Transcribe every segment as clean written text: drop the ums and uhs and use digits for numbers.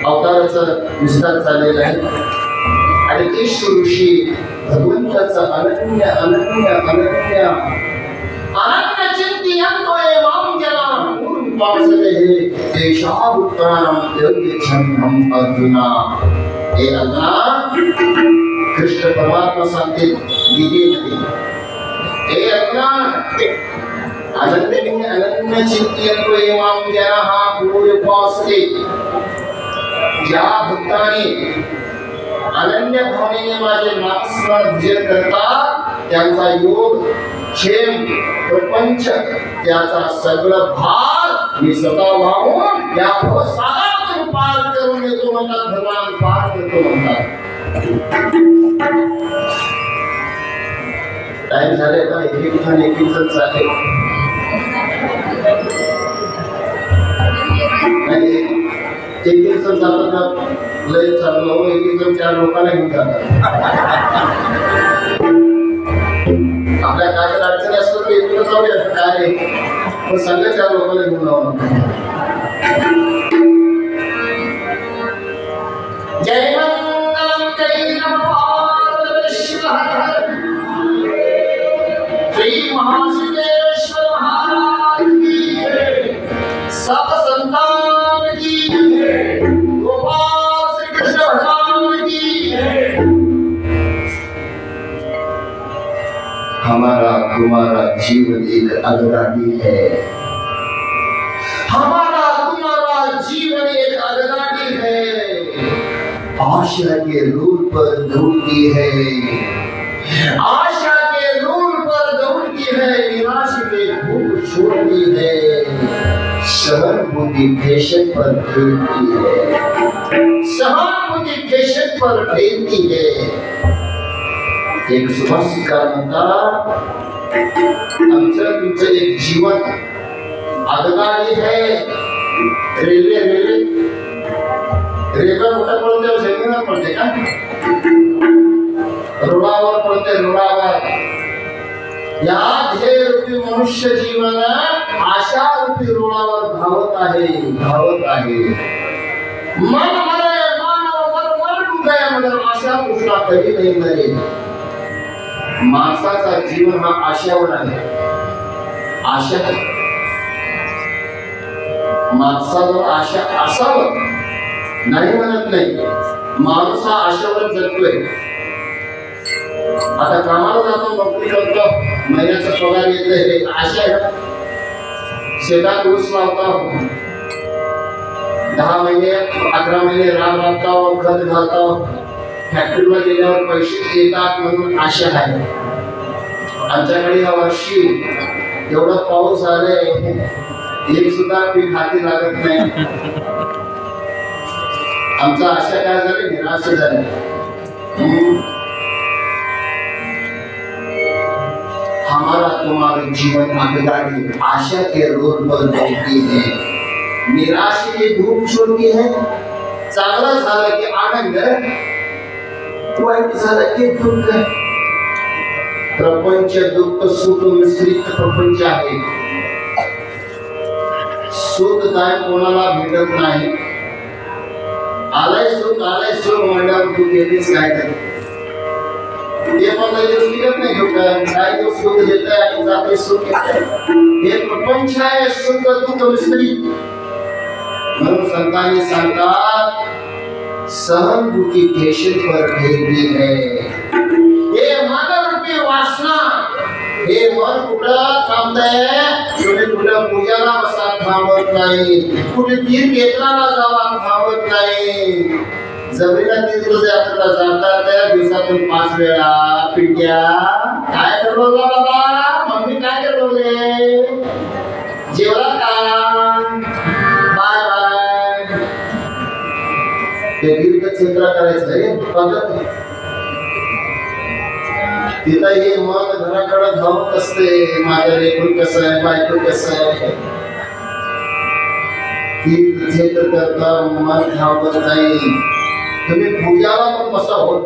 अवताराचा विस्तार झालेला आहे आणि ते ऋषी भगवंताचा अनन्य अनन्य अनन्य अनन्य चिंतयन्तो एवं जनाः उपासते तेषामुत्तरं योग्यच्छन्नम् अर्जुना। हे अर्जुना, कृष्ण परमात्मा सांगते गीतेमध्ये, हे अर्जुना, अनन्य अनन्य चिंतयन्तो एवं जनाः उपासते, ज्या भक्तांनी अनन्य भावनेने माझे नामस्मरण भजन करतात त्यांचा योग क्षेम प्रपंच त्याचा सगळं भार मी स्वतः वाहून या भवसागरातून पार करून येतो म्हणतात भगवान, पार करतो म्हणतात। टाइम झाले का? एक जण चालेल एक जण जातात लय चाललो, एक जण 4 लोकांना घेऊन जातात। आपल्या काय अडचणी असतात ते एकूण जाऊया काय, पण सगळ्या 4 लोकांना घेऊन जावं। जय मंगलम श्री महासिद्धेश्वर महाराज की, सब संतान की, गोपाल श्री कृष्ण भगवान की। हमारा तुम्हारा जीवन एक अगराडी है, हमारा तुम्हारा जीवन एक अगराडी है, आशा के रूल पर दौड़ती है, आशा के रूल पर दौड़ती है, निराशा में भूख छोड़ती है, सहानुभूति फैशन पर खेलती है, सहानुभूति फैशन पर खेलती है। एक सुभाषिका म्हणतात, आमचं तुमचं एक जीवन आगगाडी है, रेल्वे रेल्वे रेल्वे कुठं पडते? जमिनीवर पडते का? रुळावर पडते, रुळावर। या ध्येय रूपी मनुष्य जीवन आशा रूपी रुळावर धावत आहे, धावत आहे। मन मरे मानव मर गया मगर आशा पुष्टा कधी नाही मरे। माणसाचा जीवन हा आशावर आहे, आशा माणसावर आशा असावं नाही म्हणत नाही, माणूस हा आशावर जगतोय। आता कामाला जातो, नोकरी करतो, महिन्याचा पगार येतो, हे आशा आहे। शेतात ऊस लावतो, 10 महिने 11 महिने राब राबतो, खत घालतो, फॅक्टरीला गेल्यावर पैसे येतात म्हणून आशा आहे। आमच्याकडे या वर्षी एवढा पाऊस आलाय, एक सुद्धा पीक हाती लागत नाही। आमचा आशा काय झाली? निराशा झाली। हमारा तुम्हारा जीवन आगगाड़ी आशा के रोड पर दौड़ती है, निराशा की धूप छोड़ती है। चांगलं झालं की आनंद, वाईट झालं की दुःख। प्रपंच दुःख सुख मिश्रित प्रपंच आहे। सुख काय कोणाला भेटत नाही। आलंय सुख म्हणल्यावर तू गेलीस काय तर हे पण निघत नाही घेऊन काय तो सुख देतोय आणि जाते सुख येतंय। हे प्रपंच आहे, सुख दुःख मिश्रित। म्हणून संतांनी सांगतात, सहानुभूती फैशन पर खेलती है। हे मनरूपी वासना, हे मन कुठं थांबतंय? तुम्ही कुठं पूजाला बसा थांबत नाही, कुठे तीर्थ क्षेत्राला जावा थांबत नाही। जमिनीला तीर्थयात्रेला जातात त्या दिवसातून 5 वेळा पिट्या काय ठरवलं बाबा? मम्मी काय ठरवले? जेवला का? Bye bye. ते तीर्थक्षेत्र करायचंय पद्धत। तिथं हे मन घराकडे धावत असते, माझ्या लेकरू कसं आहे, बायको कसं आहे। तीर्थक्षेत्र करता मन धावत नाही। तुम्ही पूजाला पण बसा होत,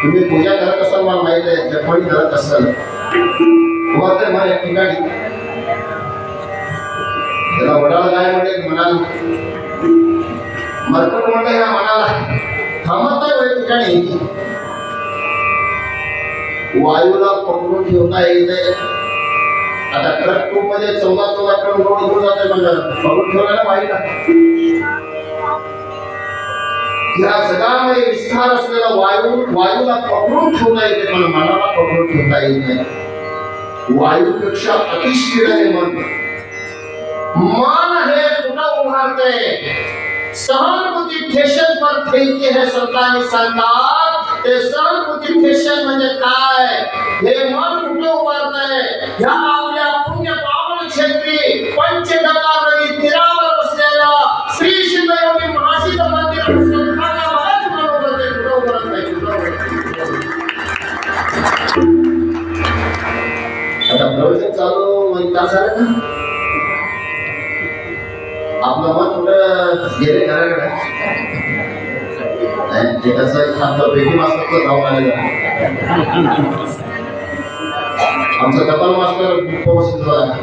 तुम्ही पूजा करत असाल मला माहित आहे, जपणी करत असाल तर मला एक ठिकाणी त्याला वडाळ काय म्हणते म्हणाल मरकट म्हणलं या मनाला थांबत नाही ठिकाणी. वायूला पकडून ठेवता येत नाही. आता ट्रक टू मध्ये 14 टन लोड घेऊन जाते म्हणजे पकडून ठेवायला पाहिजे. या जगामध्ये विस्तार असलेला वायूला पकडून ठेवता येते पण मनाला पकडून ठेवता येत नाही. वायूपेक्षा अतिस्थिर आहे मन. मन हे कुठं उभारते? सहानुभूती ठेशन पर फेकते है संतांनी सांगतात. ते सहानुभूती ठेशन म्हणजे काय? हे मन कुठे उभारतंय? ह्या आपल्या पुण्य पावन क्षेत्री पंचगंगा नदी तीरावर बसलेल्या श्री शिवयोगी महासिद्ध मंदिर संस्थाना महाराज बरोबर ते कुठे उभारतंय? आता प्रवचन चालू म्हणजे झालं ना आपलं मन कुठं गेले घराकडे ते कसं आमचं पेटी मास्टरचं नाव आलेलं आमचं कपाल मास्टर उपस्थित झाला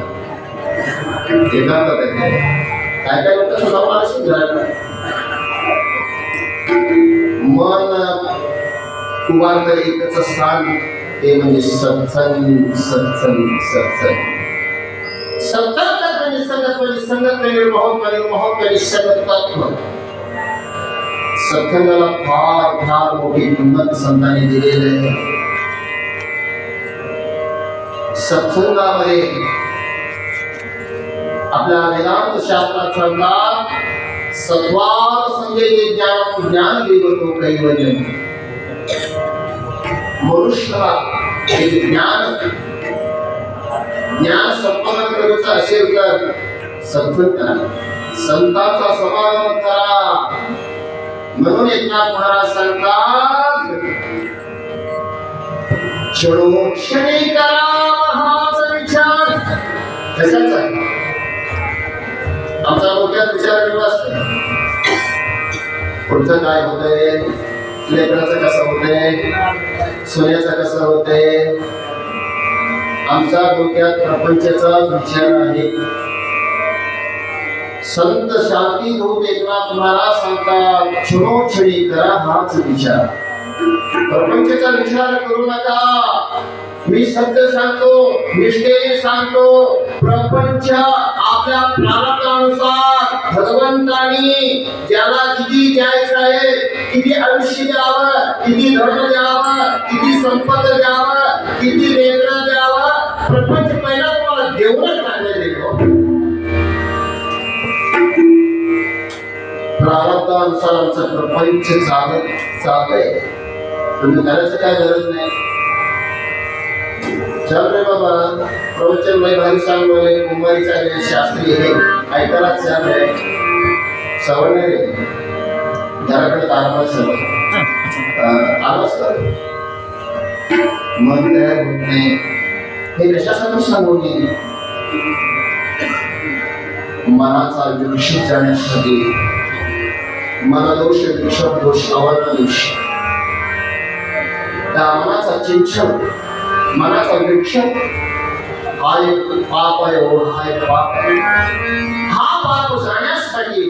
एकांत काय काय लोक नाव आलं घराकडे. मन उभारतं एकच स्थान ते म्हणजे सत्संग सत्संग सत्संग. सत्संग म्हणजे संगत म्हणजे संगत तत्व. सत्संगाला फार फार मोठी किंमत संतांनी दिलेली आहे. सत्संगामध्ये आपल्या वेदांत शास्त्रात सांगतात सत्वात संजय ज्ञान देवतो कैवल्य. मनुष्याला ज्ञान संपादन करायचं असेल तर सत्संग करा, संतांचा समागम करा. म्हणून एकनाथ महाराज सांगतात क्षणोक्षणी करा हाच विचार. कशाचा? आमचा डोक्यात विचार केला असतो पुढचं काय होतंय, लेकराचं कसं होतंय, सोन्याचं कसं होतंय. आमच्या डोक्यात प्रपंचाचा विचार आहे. संत शांती दूत एकनाथ महाराज सांगतात क्षणोक्षणी करा हाच विचार. प्रपंचाचा विचार करू नका. मी सत्य सांगतो, निष्ठेने सांगतो. प्रपंच आपल्या प्रारब्धानुसार भगवंतानी ज्याला किती द्यायचं आहे, किती आयुष्य द्यावं, किती धन द्यावं, किती संपत्ती द्यावं, किती लेकरं द्यावं, प्रपंच पहिला तुम्हाला देऊनच टाकलेले. प्रारब्धानुसार आमचं प्रपंच चालतंय. तुम्ही करायचं काय गरज नाही. चल रे बाबा प्रवचन लय भारी सांगलोय, मुंबई चालले, शास्त्री हे ऐकायला चाल रे. सवय नाही रे घराकडे आरामात सवय आवाज मन तयार होत नाही. हे कशासाठी सांगू नये? मनाचा विकसित जाण्यासाठी. मनदोष विषमदोष अवर्णदोष. त्या मनाचा चिंतन मनाचा वृक्ष हा एक पाप आहे. हा एक पाप आहे. हा पाप जाण्यासाठी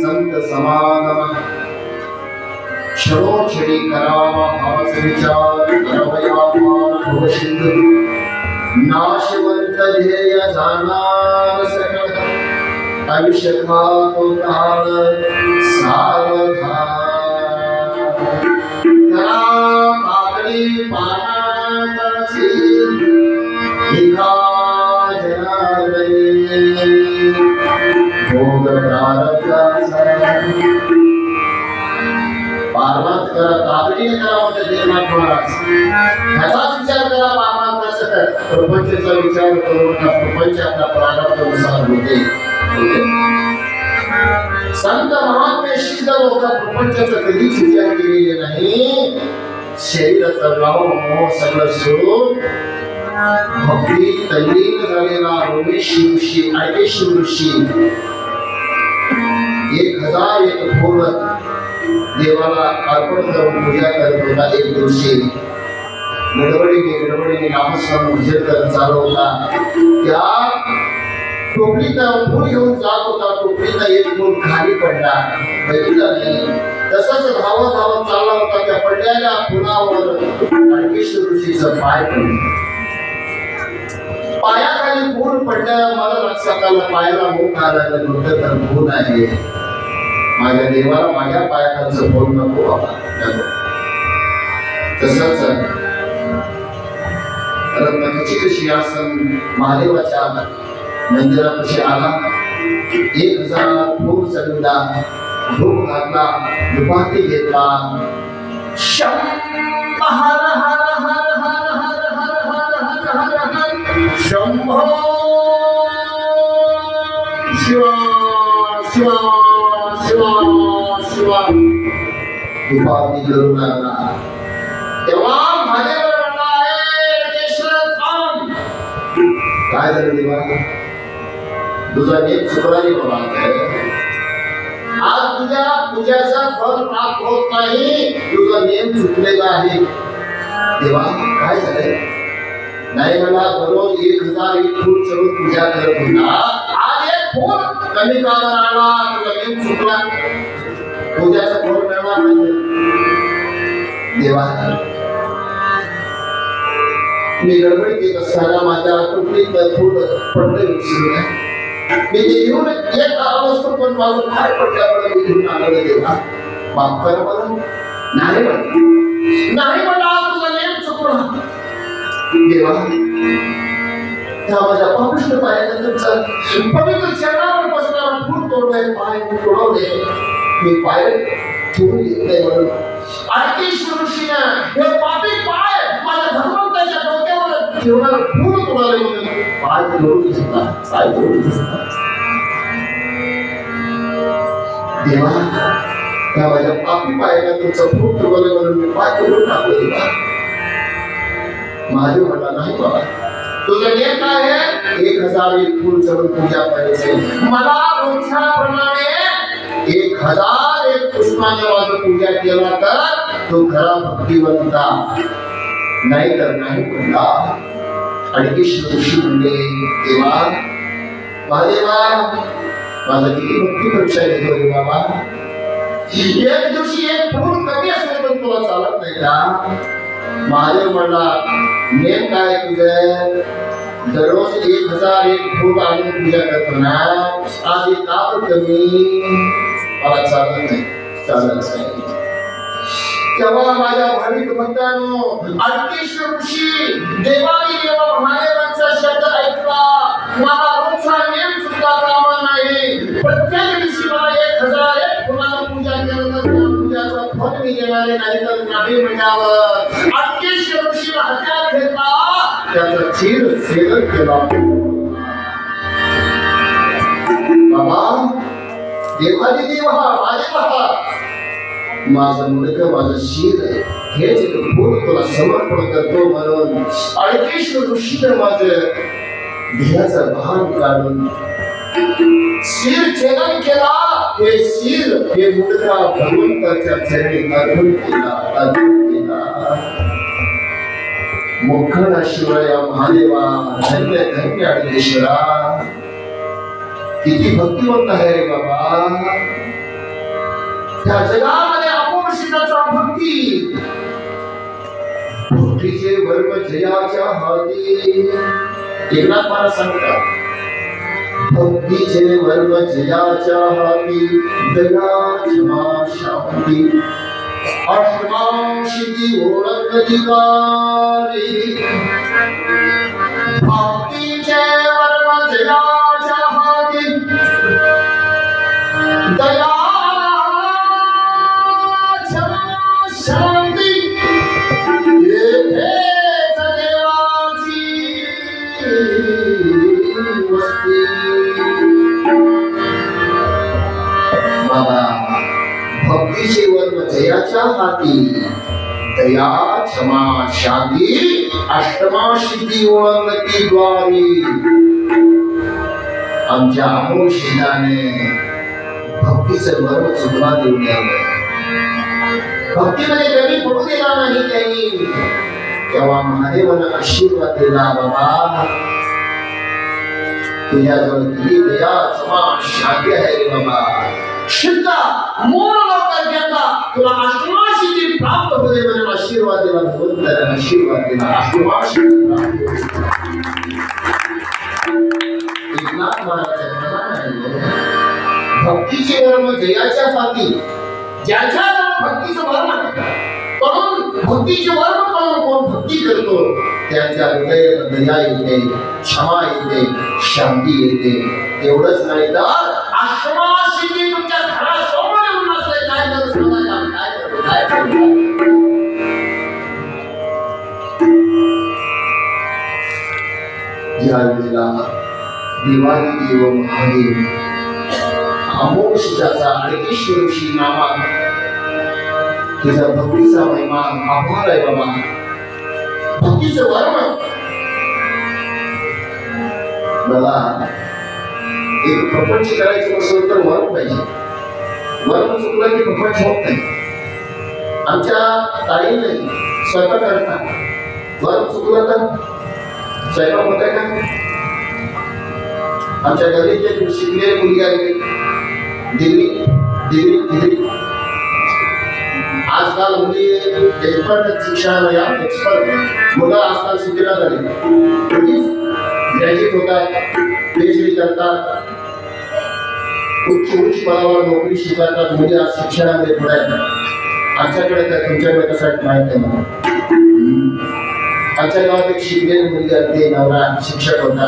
संत समागम क्षणोक्षणी करावा हाच विचार. करावया सिंधू नाशवंत ध्येय जाणार सकळ आयुष्य खातो काळ सावधान. काकडी पानाची एका जनावरे भोग प्रारब्धाचा पारमार्थ करा. काकडीने करा म्हणते देवनाथ महाराज. ह्याचाच विचार करा पारमार्थाचा. प्रपंचाचा विचार करू नका. प्रपंच आपल्या प्रारब्धानुसार होते. संत महात्मे सिद्ध लोक प्रपंचाचा कधीच विचार केलेले नाही. शरीराचा भाव मोह सगळं सोडून भक्ती तल्लीन झालेला ऋषी आणि शिवऋषी 1001 फूल देवाला अर्पण करून पूजा करत होता. एक दिवशी गडबडीने नामस्मरण उजेड करत चालू होता. त्या टोपलीचा फूल घेऊन जात होता, टोपलीचा एक फूल खाली पडला, बघितलं नाही. तसंच धावत धावत चालला होता, त्या पडलेल्या फुलावर अडकेश्वर ऋषीचं पाय पडलं. पायाखाली फूल पडलं. मला लक्षात आलं, पायाला मुख आला तर फूल आहे. माझ्या देवाला माझ्या पायाखालचं फूल नको बाबा. तसंच रत्नागिरीची आसन महादेवाच्या मंदिरापाशी आला. 1000 फूल चढविला, धूप घातला, दुपाती घेतला. शंभ हर हर हर हर हर हर हर हर हर हर शंभो शिवा शिवा शिवा शिवा दुपाती करू लागला. तेव्हा महादेव काय झालं देवा, तुझा नेम चुकला नाही बाबा. आज तुझ्या पूजाचा फल प्राप्त होत नाही, तुझा नेम चुकलेला आहे. देवा काय झालंय? नाही मला दररोज 1001 फूल चढून पूजा करत होता, आज एक फूल कमी का आला, तुझा नेम चुकला, पूजाचा फल मिळणार नाही. देवा मी गडबडीत येत असताना माझ्या टोपलीत फूल पडले विसरून. मी ते घेऊन येत आलो असतो, पण माझं पाय पडल्यामुळे मी घेऊन आलो. देवा माफ कर मला. नाही म्हणा तुझा नेम चुकला. देवा त्या माझ्या पापिष्ट पायाने तुमचं पवित्र चरणावर बसणारा फूल तोडले, पाय तोडवले. मी पाय ठेवून येत नाही म्हणून अडकेश्वर ऋषीनं हे पापी पाय माझ्या धर्मवंताच्या डोक्यावर ठेवणार फूल तोडाले म्हणून पाय तोडून घेतला, पाय तोडून घेतला. देवा त्या माझ्या पापी पायाला तुमचं फूल तोडले म्हणून मी पाय तोडून टाकले. देवा महादेव म्हणला नाही बाबा, तुझं नेम काय आहे? 1001 फूल चढून पूजा करायची. मला रोजच्याप्रमाणे 1001 पुष्पाने माझं पूजा केला तर तो खरा भक्तिवंता, नाही तर नाही म्हणला. अडकेश्वर ऋषी म्हणले, देवा महादेवा माझा किती भक्ती परीक्षा घेतो रे बाबा. एक दिवशी एक फूल कमी असेल तर तुला चालत नाही का? महादेव म्हणला, नेम काय तुझं? दररोज 1001 फूल आणून पूजा करतो ना, आज एक काम कमी मला चालत नाही, चालत नाही. तेव्हा माझ्या भाविक भक्तांनो, अडकेश्वर ऋषी देवानी जेव्हा महादेवांचा शब्द ऐकला, मला रोजचा नेम चुकता कामा नाही. प्रत्येक दिवशी मला 1001 फुलांना पूजा केल्यानंतर पूजाचा फल मी देणारे नाही तर नाही म्हणावं. अडकेश्वर ऋषीने हातात घेतला, त्याचा चीर सेवन केला. बाबा देवादी देव हा महादेव हा माझं मुलगा, माझं शिर हेच एक फूल तुला समर्पण करतो म्हणून अडकेश्वर ऋषीने माझं ध्येयाचं भान काढून शिर छेदन केला. हे शिर हे मुलगा भगवंताच्या चरणी अर्पण केला. मुखना शिवाय महादेवा धन्य धन्य अडकेश्वरा, किती भक्तिवंत आहे रे बाबा. त्या जगामध्ये अपोषिताचा भक्ती, भक्तीचे वर्म जयाच्या हाती. एकनाथ महाराज सांगतात, भक्तीचे वर्म जयाच्या हाती, दया क्षमा शांती अष्टमांशिकी ओळख अधिकारी. भक्तीचे वर्म जयाच्या हाती, दया शांती येथेच देवाची वस्ती. बाबा भक्तीचे वर्म जयाच्या हाती, दया क्षमा शांती अष्टमा सिद्धी ओळंगती द्वारी. आमच्या अमोशिदाने भक्तीचं वर्म चुकवा देऊ नये, भक्तीमध्ये कमी पडू देणार नाही त्यांनी. तेव्हा महादेवानं आशीर्वाद दिला, बाबा तुझ्याजवळ किती दया क्षमा शांती आहे रे बाबा. शिद्धा मोर लवकर घेता तुला अष्टमाशीची प्राप्त होते म्हणून आशीर्वाद दिला. भगवंताने आशीर्वाद दिला. अष्टमाशी एकनाथ महाराजांचा प्रमाण आहे. भक्तीचे वर्म जयाच्या हाती. ज्याच्याजवळ भक्तीचं वर्म करून भक्तीचे वर्म करून कोण भक्ती करतो त्यांच्या हृदयात दया येते, क्षमा येते, शांती येते. एवढंच नाही तर आश्रमाशी तुमच्या घरासमोर येऊन नसले काय करतो काय करतो. या वेळेला दिवाळी देव महादेव अमोक्षाचा अडकेश्वरीशी नामा तुझा भक्तीचा महिमा अपार आहे बाबा. भक्तीचं वर्म मला एक प्रपंच करायचं असेल तर वर्म पाहिजे. वर्म चुकला की प्रपंच होत नाही. आमच्या ताईने स्वयंपाक करतात वर्म चुकलं तर स्वयंपाक होत आहे का. आमच्या घरी जे शिकलेली मुलगी आहे डिग्री डिग्री डिग्री आजकाल मुली एक्सपर्ट शिक्षण या एक्सपर्ट मुलं आजकाल शिकला झाले. ग्रॅज्युएट होतात, पीएचडी करतात, उच्च पदावर नोकरी स्वीकारतात. मुली आज शिक्षणामध्ये पुढे आहेत. आमच्याकडे तर तुमच्याकडे कसं माहित आहे मला. आमच्या गावात एक शिकलेली मुलगी असते, नवरा शिक्षक होता.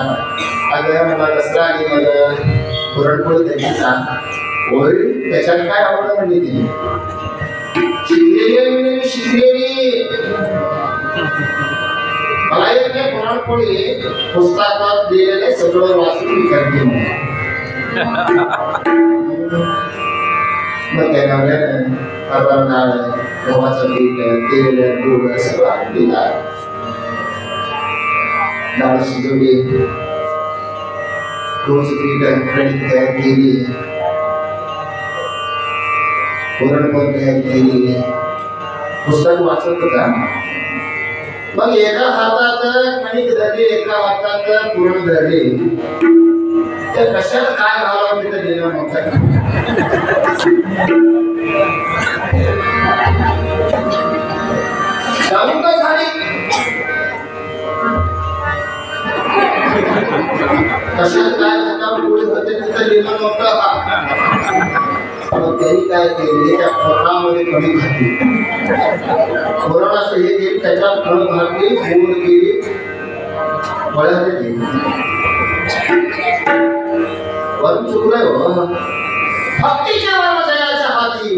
अगं मला रस्ता आणि मला पुरणपोळी द्यायचा होईल त्याच्यात काय आवडलं म्हणजे तिने शिकलेली शिकलेली मला एक नाही पुरणपोळी पुस्तकात दिलेले सगळं वाचून करते. मग त्या नवऱ्यानं हरभरा डाळ, गव्हाचं पीठ, तेल, दूध सगळं दिला. डाळ शिजवली, गव्हाचं पीठ तयार केली, पुरणपोळी तयार केली. पुस्तक वाचत होता. मग एका हातात कणिक धरली, एका हातात पुरण धरले. त्या कशात काय घालावं तिथं गेलं नव्हतं. जाऊन काय झाली कशात काय हातावर पुढे होते तिथं गेलं नव्हतं. मग त्यांनी काय केले त्या पोटामध्ये कमी घातली. कोरोनाचं हे गेली त्याच्यात फळ घातली, पूर्ण केली, फळाने केली. वरून चुकलंय हो. भक्तीच्या वर्म जयाच्या हाती.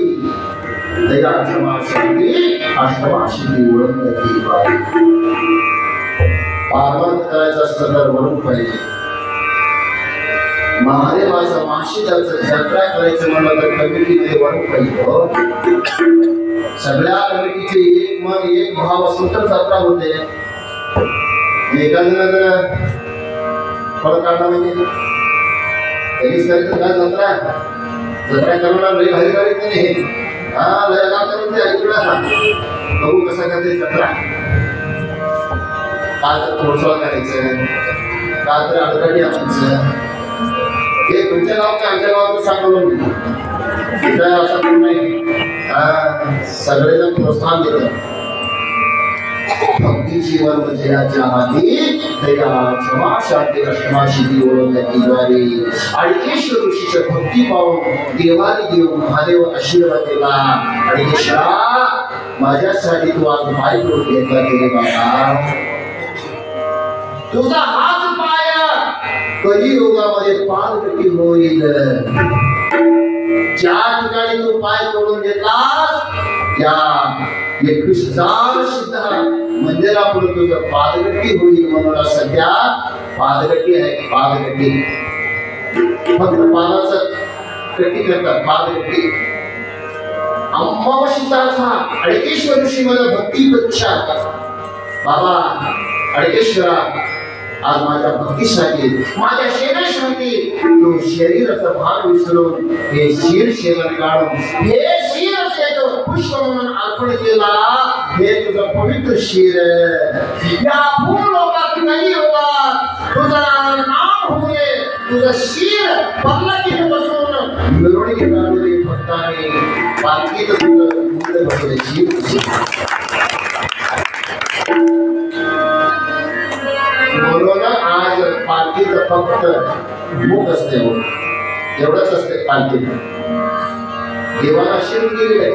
दया क्षमा शांती अष्टमाशी ओळखण्याची बाई. पारवंत करायचं असतं तर वरून पाहिजे. महादेवाचा माशिदाचं जत्रा करायचं म्हणलं तर कमिटीमध्ये वरून पाहिजे. सगळ्या कमिटीचे एक मन एक भाव असून तर जत्रा होते. एखाद्याला जर फळ काढणं म्हणजे त्यांनीच करायचं का जत्रा. जत्रा करणार लय भारी गाडी नाही. हा लय का करून ते ऐकलं बघू कसा करते जत्रा. का तर थोडसं करायचं, का तर अडकडी आणायचं. हे तुमच्या गावच्या आमच्या गावात सांगून तिथं असं पण नाही. सगळेजण प्रोत्साहन देतात. भक्तीची वर्म जयाच्या हाती. दया क्षमा शांती अष्टमाशी ओळखण्याद्वारे अडकेश्वर ऋषीचं भक्ती पाहून देवानी देव महादेव आशीर्वाद दिला. अडकेश्वरा माझ्यासाठी तू आज पाय करून घेतला गेले बाबा. तुझा हात पाय कलियुगामध्ये पालकटी होईल. ज्या ठिकाणी तू पाय तोडून घेतलास त्या 21,000 सिद्ध मंदिरापुढे तुझं पादगट्टी होईल. म्हणून सध्या पादगट्टी आहे. पादगट्टी फक्त पादाचं गट्टी करतात. पादगट्टी अमावस्येचा अडकेश्वर ऋषी मला भक्ती परीक्षा. बाबा अडकेश्वरा आज माझ्या भक्तीसाठी माझ्या सेवेसाठी तू शरीराचं भाग विसरून हे शीर सेवन काढून हे शीर पुष्प म्हणून अर्पण केला. हे तुझं पवित्र शीर या भूलोकात नाही होगा. तुझं नाम होऊ दे. तुझं शिर पल्लाकीत बसून मिरवणुकीत आणलेली भक्तांनी पालखीत तुझं मुंड बसल्याची म्हणून आज पालखीत फक्त मुख असते, एवढंच असते पालखीत. देवाला शिर केलेलं आहे.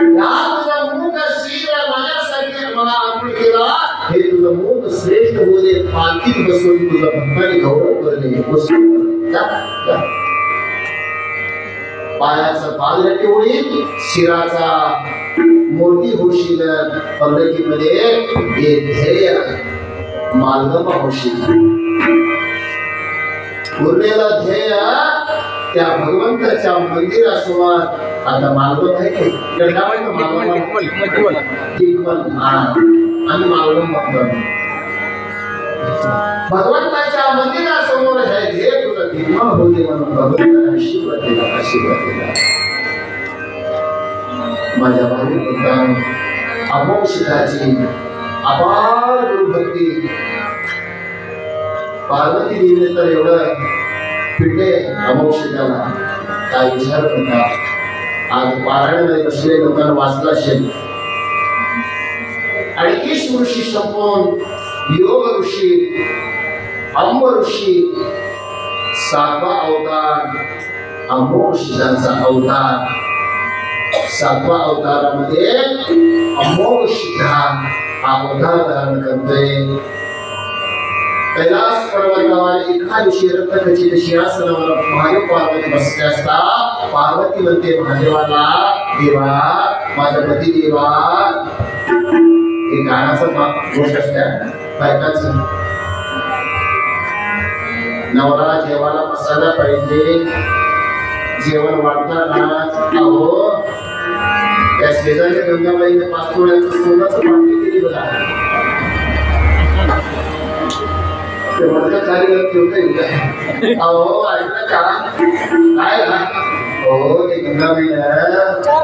तुझा मुख शिर माझ्यासाठी मला अर्पण केला, हे तुझं मुख श्रेष्ठ होऊ दे. पालखीत बसून तुझा भक्तांनी गौरव करणे. पायाचं पालघट्टी होईल, शिराचा मोठी होशील. पल्लकीमध्ये हे ध्येय मालगमा होशील. उरलेला ध्येय त्या भगवंताच्या मंदिरासमोर. आता मालगम आहे की आणि मालगम म्हणतो भगवंताच्या मंदिरासमोर हे ध्येय तुझं निर्माण होते म्हणून भगवंताने आशीर्वाद दिला, आशीर्वाद दिला. माझ्या भावी भक्तांनो, अमोक्षिताची अपार भक्ती पार्वती देवीने तर एवढं पिढे अमोक्षिताला काय विचार नका. आज पारायणामध्ये बसलेल्या लोकांना वाचला असेल. 38 ऋषी संपून योग ऋषी, अंब ऋषी, 7वा अवतार अमोक्षितांचा अवतार. 7वा अवतारामध्ये अमोक्षिता हा अवतार धारण करतोय. कैलास पर्वतावर एका दिवशी रत्नखचित सिंहासनावर महादेव पार्वती बसले असता पार्वती म्हणते महादेवाला, देवा माझा पती देवा. हे गाण्याचं गोष्ट असते बायकांचं. नवरा जेवायला बसायला पाहिजे. जेवण वाढताना अहो त्या शेजारी गंगाबाईने 5 तोळ्याचं सोन्याचं पाणी केली बघा. अहो ऐकलं का काय ना. हो ते गंगाबाईनं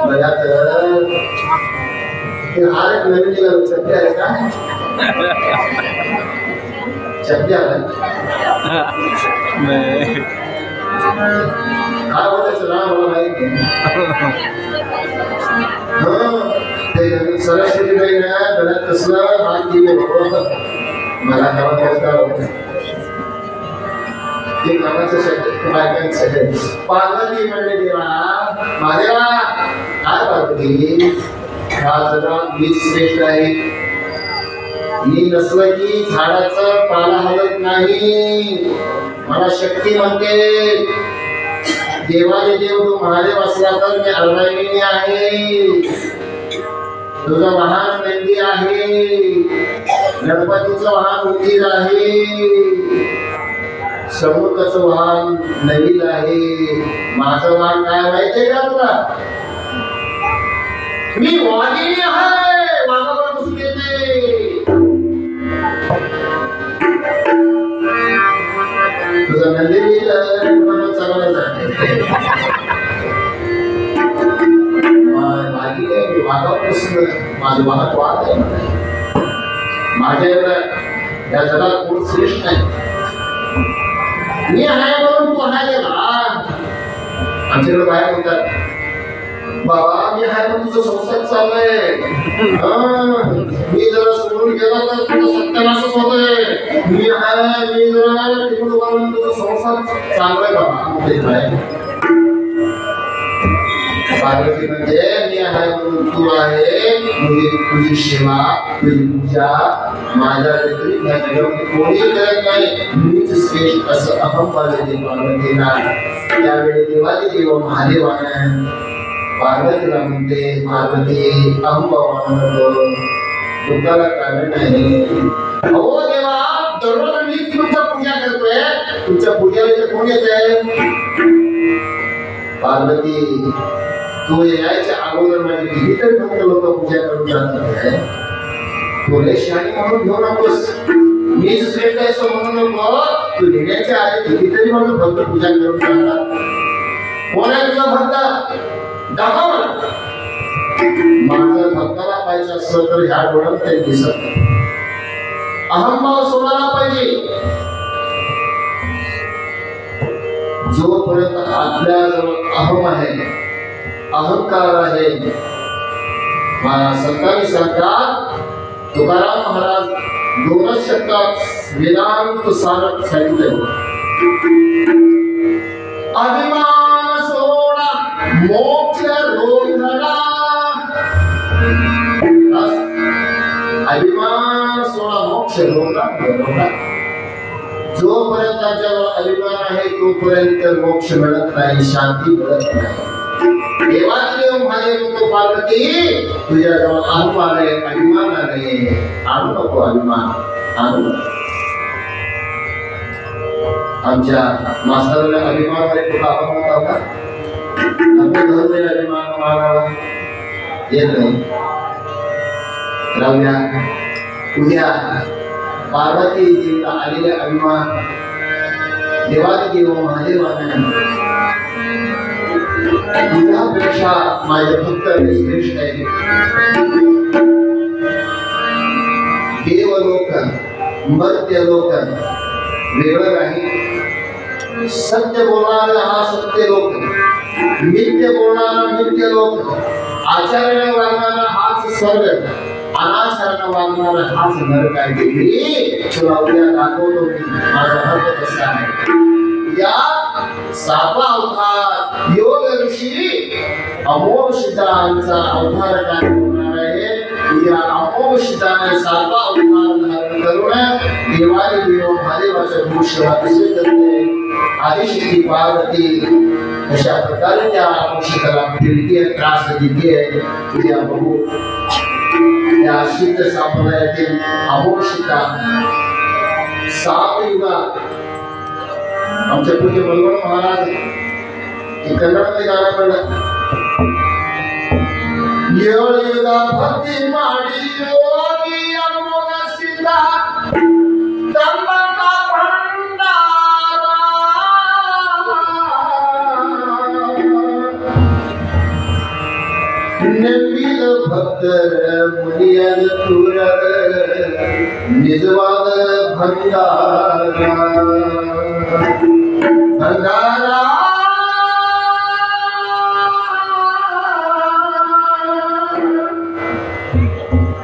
बघा तर हा एक नवीन निघालो चपट्या आहे का. चपट्या काय बोलायचं ना मला माहिती. ते सरस्वती बाईनं गळ्यात कसलं हात दिले मला गावात ते गावाचं शब्द बायकांचं. पार्वती म्हणले देवा महादेवा काय पार्वती हा जगात मीच श्रेष्ठ आहे. मी नसलं की झाडाचं पाला हलत नाही. मला शक्ती म्हणते. देवाने देव तू महादेव असला तर मी अर्धांगिनी आहे. तुझा वाहन नंदी आहे. गणपतीचं वाहन उंदीर आहे. समुद्राचं वाहन नवीन आहे. माझं वाहन काय माहितीये का तुला. मी वाघिणी आहे. वाघावर बसून येते. तुझा नंदी चालवला जाते. वाघावर बसून माझं वाहन वाघ आहे. माझ्या या जगात कोण श्रेष्ठ नाही. मी आहे म्हणून तू आहे ना. आमच्याकडे बाहेर म्हणतात बाबा मी आहे म्हणून तुझं संसार चाललंय. मी जरा सोडून गेला तर तुझं सत्यानाशच होतोय. मी आहे मी जरा तिकडून म्हणून तुझं संसार चाललंय बाबा. पार्वती म्हणजे मी आहे म्हणून तू आहे. तुझी सेवा तुझी पूजा माझ्या व्यतिरिक्त या जगामध्ये कोणी करत नाही. मीच श्रेष्ठ असं अहम पार्वती पार्वतीला. त्यावेळी देवादी देव महादेवानं पार्वतीला म्हणते पार्वती अहम भावानं दुःखाला कारण नाही. हो देवा दररोज मी तुमच्या पूजा करतोय. तुमच्या पूजेला कोण येत आहे. पार्वती तू यायच्या अगोदर माझी किती तरी फक्त लोक पूजा करून जातात. तुला शाणी म्हणून घेऊ नकोस. मीच श्रेष्ठ आहे असं म्हणू नको. तू लिहिण्याच्या आधी कितीतरी माझं भक्त पूजा करून जातात. कोण आहे तुझा भक्त दाखव. माझं भक्ताला पाहिजे असं तर ह्या डोळ्यात काही दिसत नाही. अहंभाव सोडायला पाहिजे. जोपर्यंत आपल्याजवळ अहम आहे, अहंकार आहे, संतांनी सांगतात, तुकाराम महाराज 2 शतकात वेदांत सारत सांगितलं, अभिमान सोडा मोक्ष रोधडा. अभिमान सोडा मोक्ष रोधडा. जोपर्यंत त्याच्यावर अभिमान आहे तोपर्यंत मोक्ष मिळत नाही, शांती मिळत नाही. देवादेव महादेव तो पार्वती, तुझ्याजवळ अभिमान आहे, अभिमान आहे, आणू नको अभिमान, आणू नको. आमच्या मास्तरांना अभिमान आहे, तुला अभिमान होता आपण धर्मेला अभिमान मागावा येत नाही. राहूया, उद्या पार्वती देवीला आलेले अभिमान देवादेव महादेवाने तुझ्यापेक्षा माझे भक्त श्रेष्ठ आहे. देवलोक मर्त्यलोक वेगळं नाही. सत्य बोलणारा हा सत्य लोक, मिथ्य बोलणारा मिथ्य लोक, आचरणाने वागणारा हाच स्वर्ग, अनाचरण वागणारा हाच नरक आहे. तुला उद्या दाखवतो मी माझा भक्त कसा आहे. या 7वा अवतार योग ऋषी अमोघ सिद्धांचा अवतार काय होणार आहे. उद्या अमोघ सिद्धाने 7वा अवतार धारण करून देवादेव महादेवाच्या भूषण अभिषेक करते. आदिशक्ती पार्वती अशा प्रकारे त्या अमोक्षिताला फिरते, त्रास देते. उद्या बघू त्या सिद्ध संप्रदायातील अमोक्षिता 7 युगात आमचे पूज्य बलवंत महाराज कन्नडमध्ये गाणं म्हणलं, युगा भक्ती माडी योगी अमोघ सिद्धा तंबका भंडारा. नेमिल भक्त मुनियन तुरग निजवाद भंडारा. भंडारा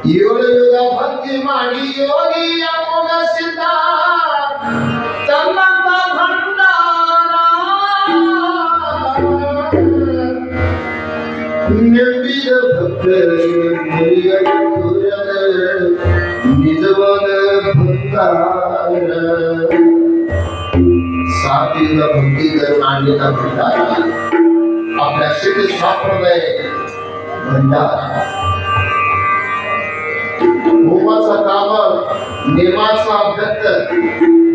युगा भक्ती माडी योगी अमोघ सिद्धा तंबका भंडारा. निर्विद भक्त निजवद भंडारा. 7 युग भक्ती करून आणलेला भंडारा आपल्या सिद्ध संप्रदाय भंडारा. होमाचा कामळ, नेमाचा भक्त,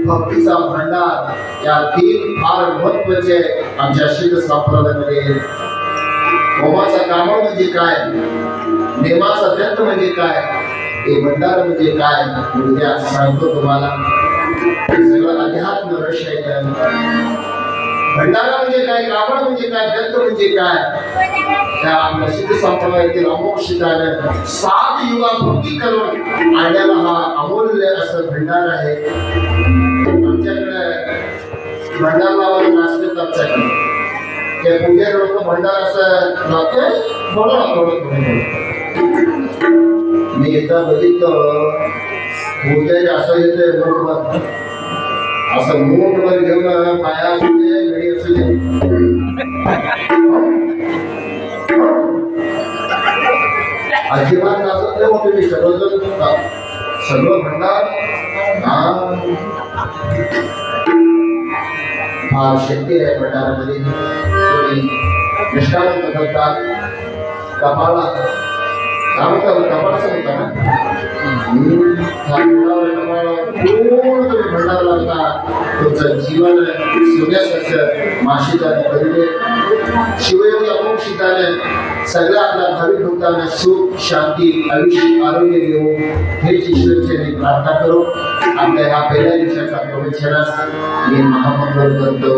भक्तीचा भंडार या 3 फार महत्वाचे आमच्या सिद्ध संप्रदायामध्ये. होमाचा कामळ म्हणजे काय, नेमाचा भक्त म्हणजे काय, हे भंडार म्हणजे काय, उद्या सांगतो तुम्हाला. सगळं अध्यात्म रहस्य आहे. भंडारा म्हणजे काय, कामळ म्हणजे काय, भक्त म्हणजे काय, त्या आपल्या सिद्ध संप्रदायातील अमोक्षिताने 7 युगा भक्ती करून आणलेला हा अमूल्य असं भंडार आहे. आमच्याकडे भंडारावर नाचले आमच्याकडे ते पूजा लोक भंडार असं लावते थोडं थोडं थोडं. मी एकदा बघितलं पूजा असं येते मूठभर, असं मूठभर घेऊन पाया असू दे घडी असू दे अजिबात नाचत नाही. मग तुम्ही सगळं भंडार फार शक्ती आहे भंडारामध्ये. तुम्ही निष्ठावंत करतात. कपाळा कपाळाचं होता ना, पूर्ण तुम्ही भंडार लावता. तुमचं जीवन सूर्यासारखं माशिताने भरले. शिवयोगी अमोक्षिताने सगळ्या आपल्या भाविक भक्तांना सुख, शांती, आयुष्य, आरोग्य देऊ हेच ईश्वरचरणी प्रार्थना करू. आपल्या ह्या पहिल्या दिवसाच्या प्रवचनास मी महामंगल करतो.